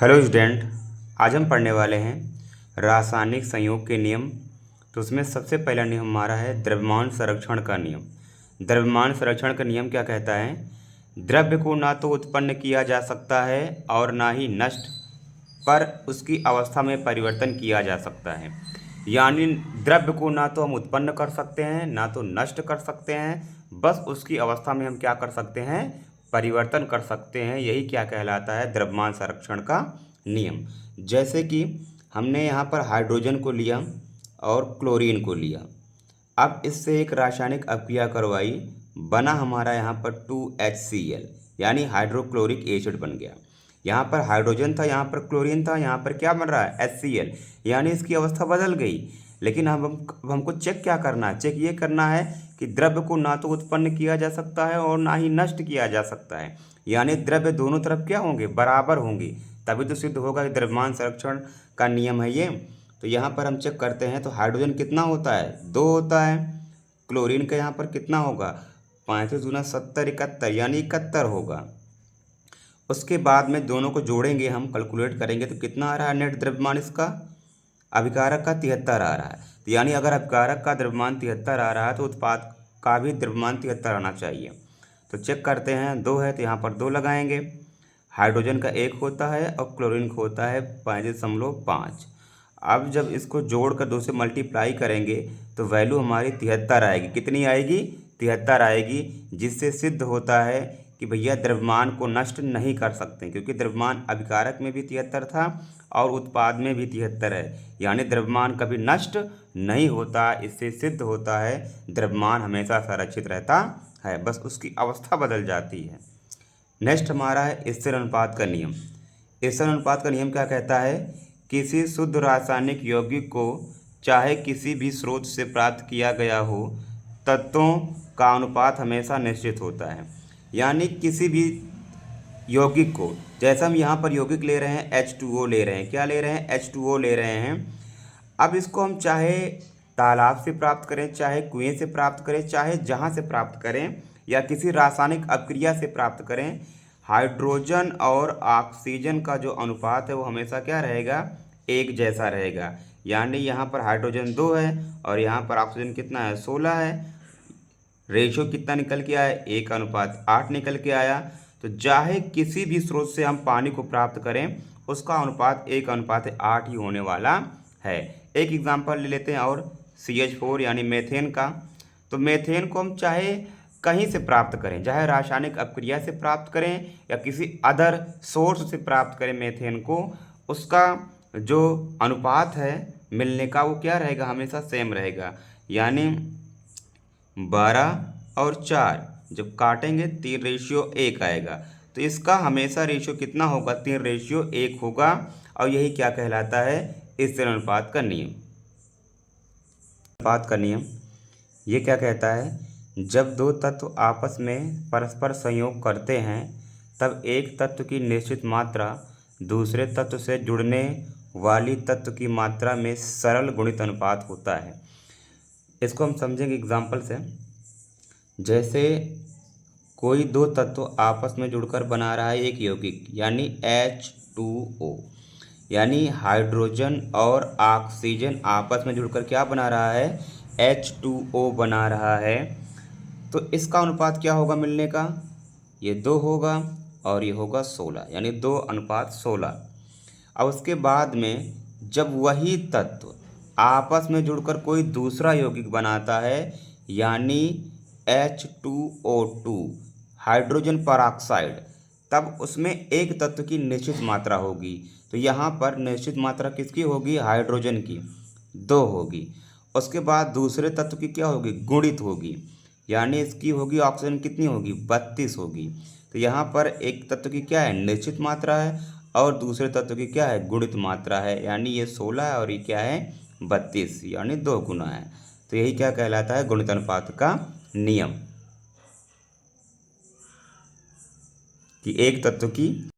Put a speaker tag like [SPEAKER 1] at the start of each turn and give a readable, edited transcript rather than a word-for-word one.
[SPEAKER 1] Hello student, आज हम पढ़ने वाले हैं रासायनिक संयोग के नियम। तो उसमें सबसे पहला नियम हमारा है द्रव्यमान संरक्षण का नियम। द्रव्यमान संरक्षण का नियम क्या कहता है? द्रव्य को ना तो उत्पन्न किया जा सकता है और ना ही नष्ट, पर उसकी अवस्था में परिवर्तन किया जा सकता है। यानी द्रव्य को ना तो हम उत्पन्न कर सकते हैं ना तो नष्ट कर सकते हैं, बस उसकी अवस्था में हम क्या कर सकते हैं? परिवर्तन कर सकते हैं। यही क्या कहलाता है? द्रव्यमान संरक्षण का नियम। जैसे कि हमने यहाँ पर हाइड्रोजन को लिया और क्लोरीन को लिया। अब इससे एक रासायनिक अभिक्रिया करवाई, बना हमारा यहाँ पर 2HCl यानी हाइड्रोक्लोरिक एसिड बन गया। यहाँ पर हाइड्रोजन था, यहाँ पर क्लोरीन था, यहाँ पर क्या बन रहा है? HCl, यानी इसकी अवस्था बदल गई। लेकिन अब हमको चेक क्या करना है? चेक ये करना है कि द्रव्य को ना तो उत्पन्न किया जा सकता है और ना ही नष्ट किया जा सकता है। यानी द्रव्य दोनों तरफ क्या होंगे? बराबर होंगे, तभी तो सिद्ध होगा कि द्रव्यमान संरक्षण का नियम है ये। तो यहाँ पर हम चेक करते हैं तो हाइड्रोजन कितना होता है? 2 होता है। क्लोरीन का यहाँ पर कितना होगा? 35 दूना 70, 71 यानी 71 होगा। उसके बाद में दोनों को जोड़ेंगे, हम कैलकुलेट करेंगे तो कितना आ रहा है नेट द्रव्यमान इसका? अभिकारक का 73 आ रहा है। तो यानी अगर अभिकारक का द्रव्यमान 73 आ रहा है तो उत्पाद का भी द्रव्यमान 73 आना चाहिए। तो चेक करते हैं, 2 है तो यहाँ पर 2 लगाएंगे। हाइड्रोजन का 1 होता है और क्लोरीन का होता है 35.5। अब जब इसको जोड़कर 2 से मल्टीप्लाई करेंगे तो वैल्यू हमारी 73 आएगी। कितनी आएगी? 73 आएगी, जिससे सिद्ध होता है कि भैया द्रव्यमान को नष्ट नहीं कर सकते, क्योंकि द्रव्यमान अभिकारक में भी 73 था और उत्पाद में भी 73 है। यानी द्रव्यमान कभी नष्ट नहीं होता। इससे सिद्ध होता है द्रव्यमान हमेशा संरक्षित रहता है, बस उसकी अवस्था बदल जाती है। नेक्स्ट हमारा है स्थिर अनुपात का नियम। स्थिर अनुपात का नियम क्या कहता है? किसी शुद्ध रासायनिक यौगिक को चाहे किसी भी स्रोत से प्राप्त किया गया हो, तत्वों का अनुपात हमेशा निश्चित होता है। यानी किसी भी यौगिक को, जैसा हम यहाँ पर यौगिक ले रहे हैं H2O ले रहे हैं, क्या ले रहे हैं? H2O ले रहे हैं। अब इसको हम चाहे तालाब से प्राप्त करें, चाहे कुएं से प्राप्त करें, चाहे जहाँ से प्राप्त करें या किसी रासायनिक अभिक्रिया से प्राप्त करें, हाइड्रोजन और ऑक्सीजन का जो अनुपात है वो हमेशा क्या रहेगा? एक जैसा रहेगा। यानी यहाँ पर हाइड्रोजन 2 है और यहाँ पर ऑक्सीजन कितना है? 16 है। रेशियो कितना निकल के आया? 1:8 निकल के आया। तो चाहे किसी भी स्रोत से हम पानी को प्राप्त करें, उसका अनुपात 1:8 ही होने वाला है। एक एग्जांपल ले लेते हैं और CH4 यानी मेथेन का। तो मेथेन को हम चाहे कहीं से प्राप्त करें, चाहे रासायनिक अभिक्रिया से प्राप्त करें या किसी अदर सोर्स से प्राप्त करें मेथेन को, उसका जो अनुपात है मिलने का वो क्या रहेगा? हमेशा सेम रहेगा। यानी 12 और 4 जब काटेंगे 3:1 आएगा। तो इसका हमेशा रेशियो कितना होगा? 3:1 होगा। और यही क्या कहलाता है? स्थिर अनुपात का नियम। अनुपात का नियम ये क्या कहता है? जब दो तत्व आपस में परस्पर संयोग करते हैं, तब एक तत्व की निश्चित मात्रा दूसरे तत्व से जुड़ने वाली तत्व की मात्रा में सरल गुणित अनुपात होता है। इसको हम समझेंगे एग्जाम्पल से। जैसे कोई दो तत्व आपस में जुड़कर बना रहा है एक यौगिक, यानी H2O, यानी हाइड्रोजन और ऑक्सीजन आपस में जुड़कर क्या बना रहा है? H2O बना रहा है। तो इसका अनुपात क्या होगा मिलने का? ये 2 होगा और ये होगा 16, यानी 2:16। अब उसके बाद में जब वही तत्व आपस में जुड़कर कोई दूसरा यौगिक बनाता है, यानी H2O2 हाइड्रोजन परऑक्साइड, तब उसमें एक तत्व की निश्चित मात्रा होगी। तो यहाँ पर निश्चित मात्रा किसकी होगी? हाइड्रोजन की 2 होगी। उसके बाद दूसरे तत्व की क्या होगी? गुणित होगी, यानी इसकी होगी ऑक्सीजन कितनी होगी? 32 होगी। तो यहाँ पर एक तत्व की क्या है? निश्चित मात्रा है और दूसरे तत्व की क्या है? गुणित मात्रा है। यानी ये 16 है और ये क्या है? 32, यानी 2 गुना है। तो यही क्या कहलाता है? गुणित अनुपात का नियम, कि एक तत्व की